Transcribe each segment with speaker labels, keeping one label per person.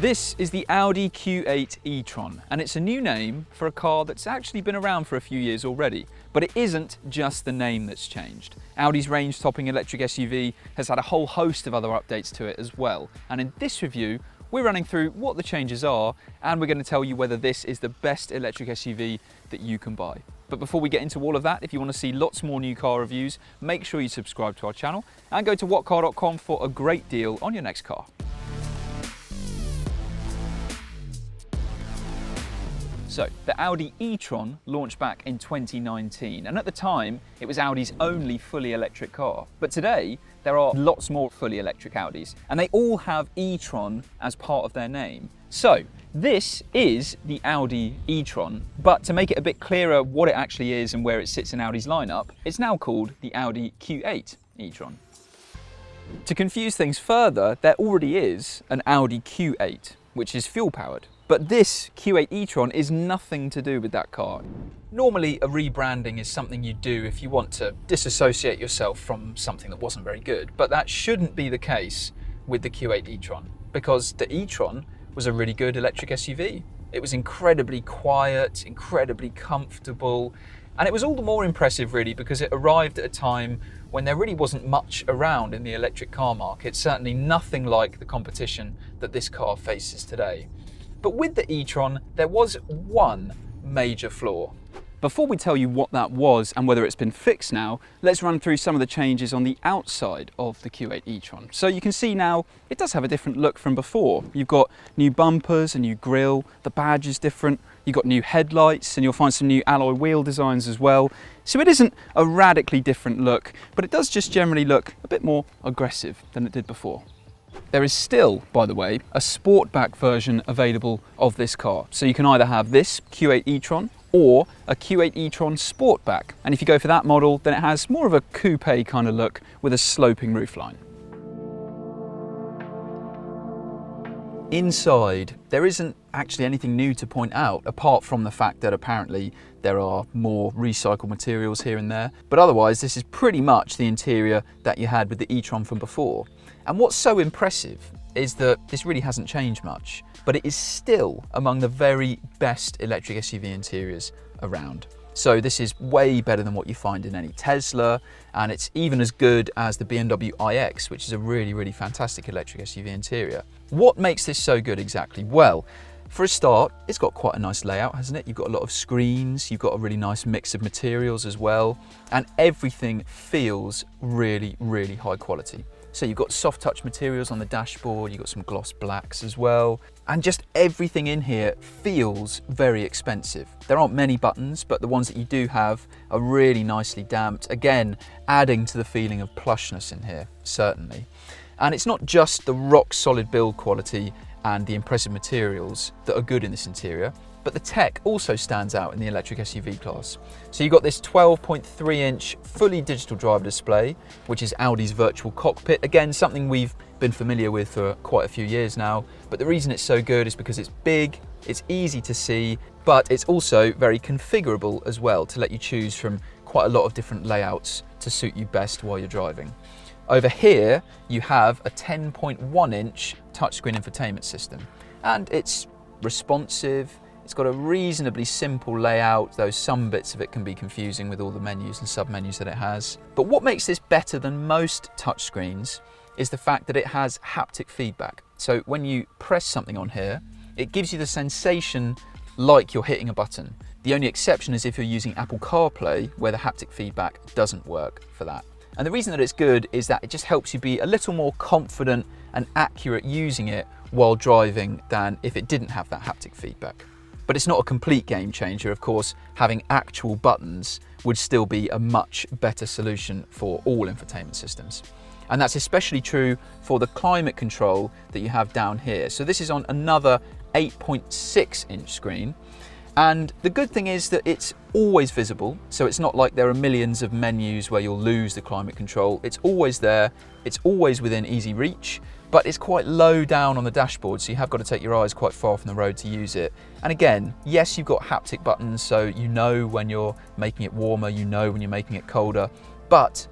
Speaker 1: This is the Audi Q8 e-tron, and it's a new name for a car that's actually been around for a few years already. But it isn't just the name that's changed. Audi's range-topping electric SUV has had a whole host of other updates to it as well. And in this review, we're running through what the changes are, and we're going to tell you whether this is the best electric SUV that you can buy. But before we get into all of that, if you want to see lots more new car reviews, make sure you subscribe to our channel and go to whatcar.com for a great deal on your next car. So, the Audi e-tron launched back in 2019, and at the time, it was Audi's only fully electric car. But today, there are lots more fully electric Audis, and they all have e-tron as part of their name. So, this is the Audi e-tron, but to make it a bit clearer what it actually is and where it sits in Audi's lineup, it's now called the Audi Q8 e-tron. To confuse things further, there already is an Audi Q8, which is fuel-powered. But this Q8 e-tron is nothing to do with that car. Normally, a rebranding is something you do if you want to disassociate yourself from something that wasn't very good, but that shouldn't be the case with the Q8 e-tron, because the e-tron was a really good electric SUV. It was incredibly quiet, incredibly comfortable, and it was all the more impressive really because it arrived at a time when there really wasn't much around in the electric car market, certainly nothing like the competition that this car faces today. But with the e-tron, there was one major flaw. Before we tell you what that was and whether it's been fixed now, let's run through some of the changes on the outside of the Q8 e-tron. So you can see now, it does have a different look from before. You've got new bumpers, a new grille, the badge is different, you've got new headlights, and you'll find some new alloy wheel designs as well. So it isn't a radically different look, but it does just generally look a bit more aggressive than it did before. There is still, by the way, a Sportback version available of this car. So you can either have this Q8 e-tron or a Q8 e-tron Sportback. And if you go for that model, then it has more of a coupe kind of look with a sloping roofline. Inside, there isn't actually anything new to point out, apart from the fact that apparently there are more recycled materials here and there. But otherwise, this is pretty much the interior that you had with the e-tron from before. And what's so impressive is that this really hasn't changed much, but it is still among the very best electric SUV interiors around. So this is way better than what you find in any Tesla, and it's even as good as the BMW iX, which is a really fantastic electric SUV interior. What makes this so good exactly? Well, for a start, it's got quite a nice layout, hasn't it? You've got a lot of screens, you've got a really nice mix of materials as well, and everything feels really high quality. So you've got soft touch materials on the dashboard, you've got some gloss blacks as well, and just everything in here feels very expensive. There aren't many buttons, but the ones that you do have are really nicely damped, again, adding to the feeling of plushness in here, certainly. And it's not just the rock solid build quality and the impressive materials that are good in this interior, but the tech also stands out in the electric SUV class. So you've got this 12.3-inch fully digital driver display, which is Audi's virtual cockpit. Again, something we've been familiar with for quite a few years now, but the reason it's so good is because it's big, it's easy to see, but it's also very configurable as well to let you choose from quite a lot of different layouts to suit you best while you're driving. Over here, you have a 10.1-inch touchscreen infotainment system, and it's responsive. It's got a reasonably simple layout, though some bits of it can be confusing with all the menus and sub-menus that it has. But what makes this better than most touchscreens is the fact that it has haptic feedback. So when you press something on here, it gives you the sensation like you're hitting a button. The only exception is if you're using Apple CarPlay, where the haptic feedback doesn't work for that. And the reason that it's good is that it just helps you be a little more confident and accurate using it while driving than if it didn't have that haptic feedback. But it's not a complete game changer, of course. Having actual buttons would still be a much better solution for all infotainment systems. And that's especially true for the climate control that you have down here. So this is on another 8.6-inch screen. And the good thing is that it's always visible. So it's not like there are millions of menus where you'll lose the climate control. It's always there. It's always within easy reach. But it's quite low down on the dashboard, so you have got to take your eyes quite far from the road to use it. And again, yes, you've got haptic buttons, so you know when you're making it warmer, you know when you're making it colder, but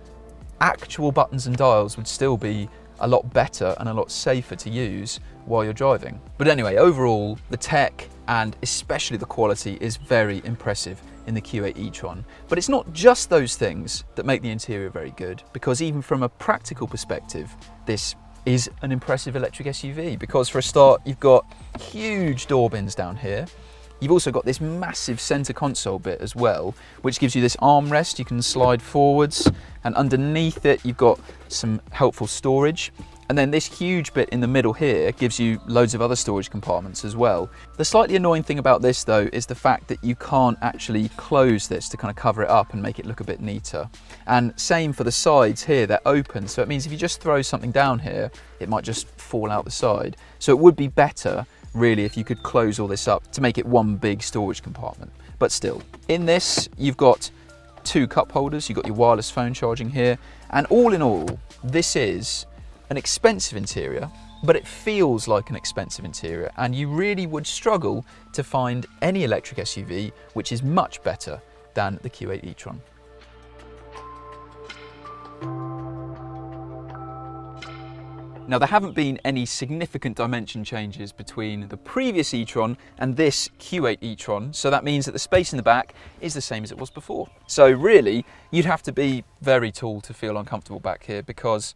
Speaker 1: actual buttons and dials would still be a lot better and a lot safer to use while you're driving. But anyway, overall, the tech and especially the quality is very impressive in the Q8 e-tron. But it's not just those things that make the interior very good, because even from a practical perspective, this is an impressive electric SUV. Because for a start, you've got huge door bins down here. You've also got this massive center console bit as well, which gives you this armrest you can slide forwards, and underneath it you've got some helpful storage. And then this huge bit in the middle here gives you loads of other storage compartments as well. The slightly annoying thing about this though is the fact that you can't actually close this to kind of cover it up and make it look a bit neater. And same for the sides here, they're open. So it means if you just throw something down here, it might just fall out the side. So it would be better really if you could close all this up to make it one big storage compartment. But still, in this, you've got 2 cup holders, you've got your wireless phone charging here. And all in all, this is an expensive interior, but it feels like an expensive interior, and you really would struggle to find any electric SUV which is much better than the Q8 e-tron. Now, there haven't been any significant dimension changes between the previous e-tron and this Q8 e-tron, so that means that the space in the back is the same as it was before. So really, you'd have to be very tall to feel uncomfortable back here, because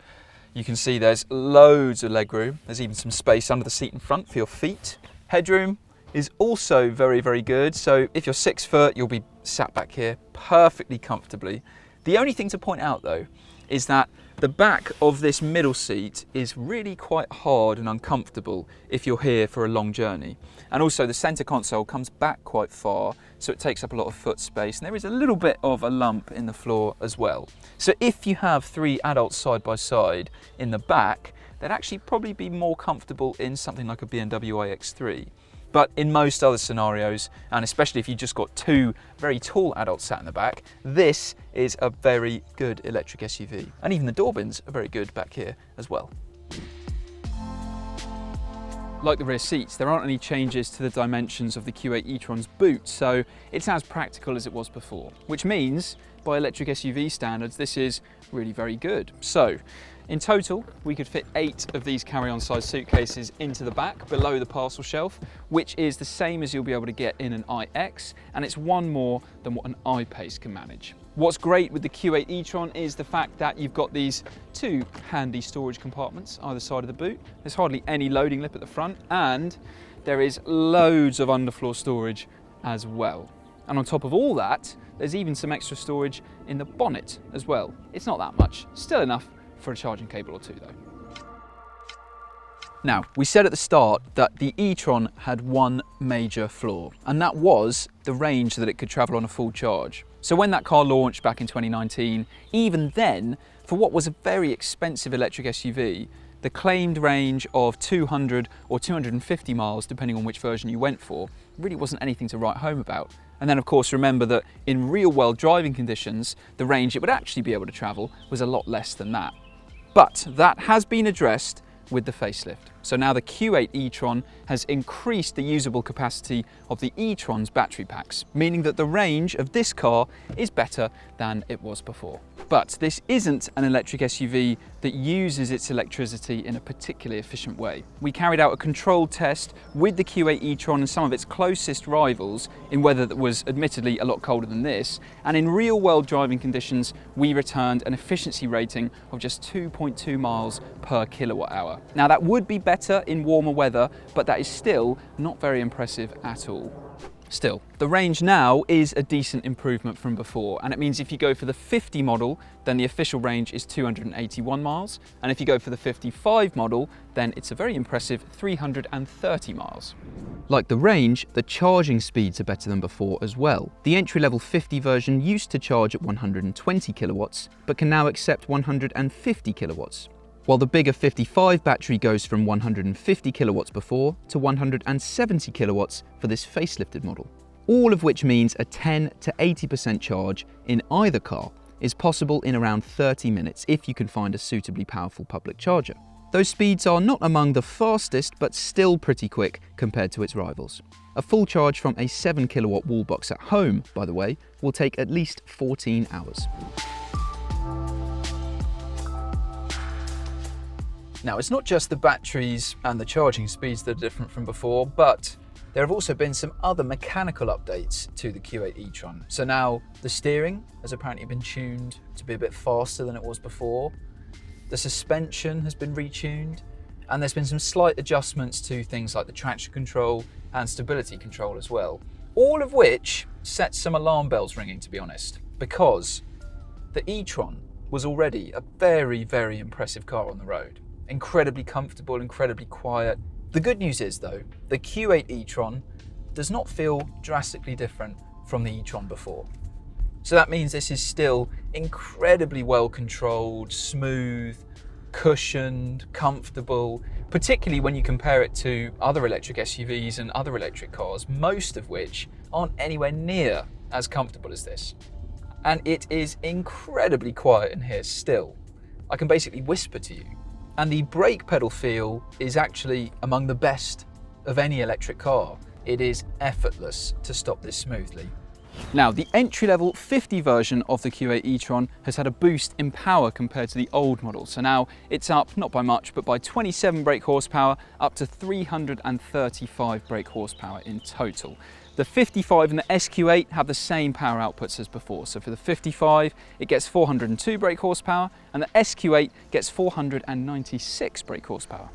Speaker 1: you can see there's loads of legroom. There's even some space under the seat in front for your feet. Headroom is also very, very good. So if you're 6 foot, you'll be sat back here perfectly comfortably. The only thing to point out though is that the back of this middle seat is really quite hard and uncomfortable if you're here for a long journey. And also the center console comes back quite far, so it takes up a lot of foot space, and there is a little bit of a lump in the floor as well. So if you have 3 adults side by side in the back, they'd actually probably be more comfortable in something like a BMW iX3. But in most other scenarios, and especially if you just got 2 very tall adults sat in the back, this is a very good electric SUV. And even the door bins are very good back here as well. Like the rear seats, there aren't any changes to the dimensions of the Q8 e-tron's boot, so it's as practical as it was before. Which means, by electric SUV standards, this is really very good. So, in total, we could fit 8 of these carry-on size suitcases into the back below the parcel shelf, which is the same as you'll be able to get in an iX, and it's 1 more than what an I-Pace can manage. What's great with the Q8 e-tron is the fact that you've got these 2 handy storage compartments either side of the boot. There's hardly any loading lip at the front, and there is loads of underfloor storage as well. And on top of all that, there's even some extra storage in the bonnet as well. It's not that much, still enough for a charging cable or 2 though. Now, we said at the start that the e-tron had one major flaw, and that was the range that it could travel on a full charge. So when that car launched back in 2019, even then, for what was a very expensive electric SUV, the claimed range of 200 or 250 miles, depending on which version you went for, really wasn't anything to write home about. And then of course remember that in real world driving conditions, the range it would actually be able to travel was a lot less than that. But that has been addressed with the facelift. So now the Q8 e-tron has increased the usable capacity of the e-tron's battery packs, meaning that the range of this car is better than it was before. But this isn't an electric SUV that uses its electricity in a particularly efficient way. We carried out a controlled test with the Q8 e-tron and some of its closest rivals in weather that was admittedly a lot colder than this, and in real world driving conditions we returned an efficiency rating of just 2.2 miles per kilowatt hour. Now that would be better in warmer weather, but that is still not very impressive at all. Still, the range now is a decent improvement from before, and it means if you go for the 50 model, then the official range is 281 miles, and if you go for the 55 model, then it's a very impressive 330 miles. Like the range, the charging speeds are better than before as well. The entry-level 50 version used to charge at 120 kilowatts, but can now accept 150 kilowatts. While the bigger 55 battery goes from 150 kilowatts before to 170 kilowatts for this facelifted model. All of which means a 10 to 80% charge in either car is possible in around 30 minutes if you can find a suitably powerful public charger. Those speeds are not among the fastest, but still pretty quick compared to its rivals. A full charge from a 7 kilowatt wall box at home, by the way, will take at least 14 hours. Now, it's not just the batteries and the charging speeds that are different from before, but there have also been some other mechanical updates to the Q8 e-tron. So now the steering has apparently been tuned to be a bit faster than it was before. The suspension has been retuned, and there's been some slight adjustments to things like the traction control and stability control as well. All of which sets some alarm bells ringing, to be honest, because the e-tron was already a very, very impressive car on the road. Incredibly comfortable, incredibly quiet. The good news is though, the Q8 e-tron does not feel drastically different from the e-tron before. So that means this is still incredibly well controlled, smooth, cushioned, comfortable, particularly when you compare it to other electric SUVs and other electric cars, most of which aren't anywhere near as comfortable as this. And it is incredibly quiet in here still. I can basically whisper to you. And the brake pedal feel is actually among the best of any electric car. It is effortless to stop this smoothly. Now, the entry-level 50 version of the Q8 e-tron has had a boost in power compared to the old model. So now it's up, not by much, but by 27 brake horsepower, up to 335 brake horsepower in total. The 55 and the SQ8 have the same power outputs as before. So for the 55, it gets 402 brake horsepower, and the SQ8 gets 496 brake horsepower.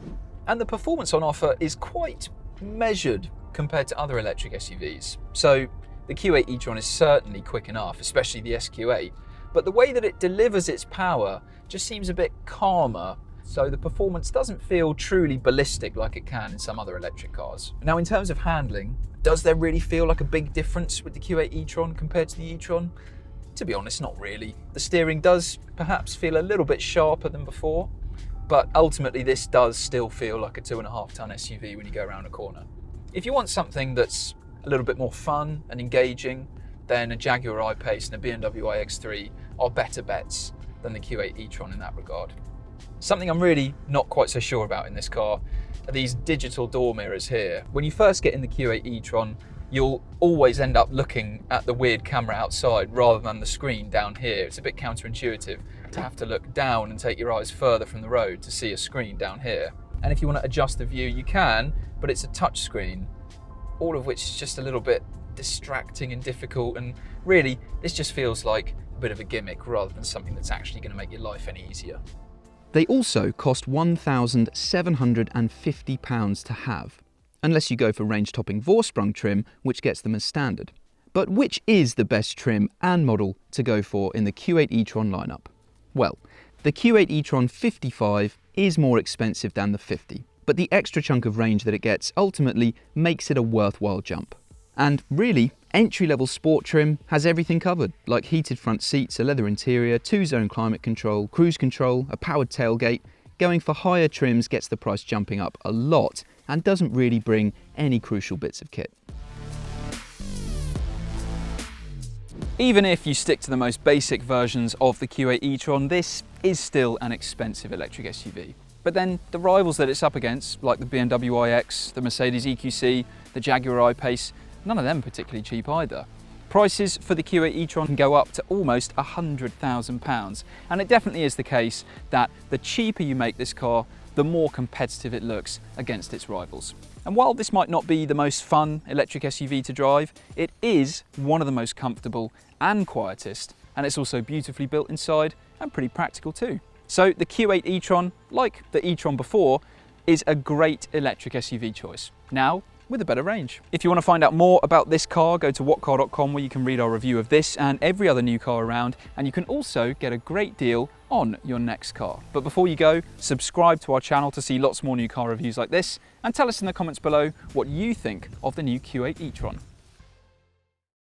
Speaker 1: And the performance on offer is quite measured compared to other electric SUVs. So the Q8 e-tron is certainly quick enough, especially the SQ8, but the way that it delivers its power just seems a bit calmer, so the performance doesn't feel truly ballistic like it can in some other electric cars. Now, in terms of handling, does there really feel like a big difference with the Q8 e-tron compared to the e-tron? To be honest, not really. The steering does perhaps feel a little bit sharper than before, but ultimately this does still feel like a 2.5 ton SUV when you go around a corner. If you want something that's a little bit more fun and engaging, then a Jaguar I-Pace and a BMW iX3 are better bets than the Q8 e-tron in that regard. Something I'm really not quite so sure about in this car are these digital door mirrors here. When you first get in the Q8 e-tron, you'll always end up looking at the weird camera outside rather than the screen down here. It's a bit counterintuitive to have to look down and take your eyes further from the road to see a screen down here. And if you want to adjust the view, you can, but it's a touch screen, all of which is just a little bit distracting and difficult, and really this just feels like a bit of a gimmick rather than something that's actually going to make your life any easier.
Speaker 2: They also cost £1,750 to have, unless you go for range-topping Vorsprung trim, which gets them as standard. But which is the best trim and model to go for in the Q8 e-tron lineup? Well, the Q8 e-tron 55 is more expensive than the 50. But the extra chunk of range that it gets ultimately makes it a worthwhile jump. And really, entry-level sport trim has everything covered, like heated front seats, a leather interior, 2-zone climate control, cruise control, a powered tailgate. Going for higher trims gets the price jumping up a lot and doesn't really bring any crucial bits of kit.
Speaker 1: Even if you stick to the most basic versions of the Q8 e-tron, this is still an expensive electric SUV. But then the rivals that it's up against, like the BMW iX, the Mercedes EQC, the Jaguar I-Pace, none of them particularly cheap either. Prices for the Q8 e-tron can go up to almost £100,000, and it definitely is the case that the cheaper you make this car, the more competitive it looks against its rivals. And while this might not be the most fun electric SUV to drive, it is one of the most comfortable and quietest, and it's also beautifully built inside and pretty practical too. So the Q8 e-tron, like the e-tron before, is a great electric SUV choice, now with a better range. If you want to find out more about this car, go to whatcar.com where you can read our review of this and every other new car around, and you can also get a great deal on your next car. But before you go, subscribe to our channel to see lots more new car reviews like this, and tell us in the comments below what you think of the new Q8 e-tron.